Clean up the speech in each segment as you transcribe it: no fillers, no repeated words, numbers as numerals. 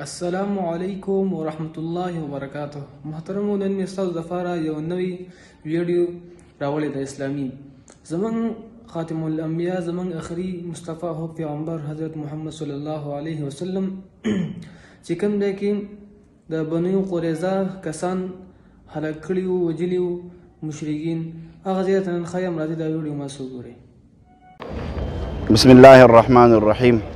السلام علیکم ورحمت الله وبرکاته. محترمو، نن مې ستاسو دپاره یو نوی ویډیو راوړی د اسلامي زمونږ خاتم الانبیا زمونږ اخري مصطفی هو پیغمبر حضرت محمد صلی الله علیه وسلم چې کوم دی کې د بنو قریظه کسان هلاک کړي وو، وژلي وو مشرکین، هغه ځای ته نن ښایم. راځئ دا ویډیو ما څه وګورئ. بسم الله الرحمن الرحیم.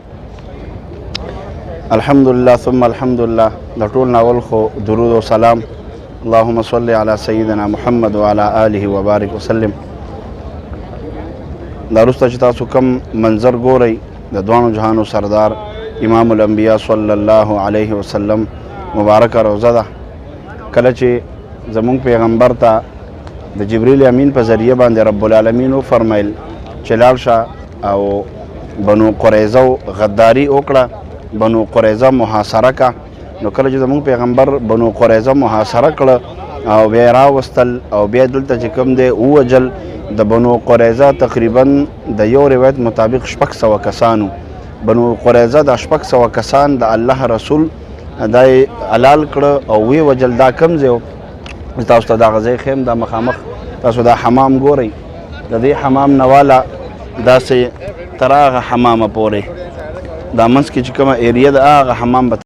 الحمدلله ثم الحمدلله. د ټول ناول خو درود و سلام اللهم صل علی سیدنا محمد وعلى آله وبارک وسلم. دا وروسته چې تاسو کوم منظر ګورئ د دوانو جهانو سردار امام الانبیا صلی الله علیه وسلم مبارکه روضه ده. کله چې زمونږ پیغمبر ته د جبریل امین په ذریعه باندې رب العالمین وفرمیل چې لاړ شه او بنو قریظه غداری وکړه، بنو قریظه محاصره کا. نو کله چې زمونږ پیغمبر بنو قریظه محاصره کړه او بیا یې راوستل او بیا دلته چې کوم دی ووجل. د بنو قریظه تقریبا د یو روایت مطابق 600 کسانو. بنو قریظه د 600 کسان د الله رسول دا حلال کړه او وی وجل. دا کوم ځای تاسو ته دغه ځای ښیم، دا مخامخ تاسو دا حمام ګورئ. د دې حمام نه واله داسې تر هغه حمامه پورې دا منځ کې چې کومه ایریا ده هغه حمام به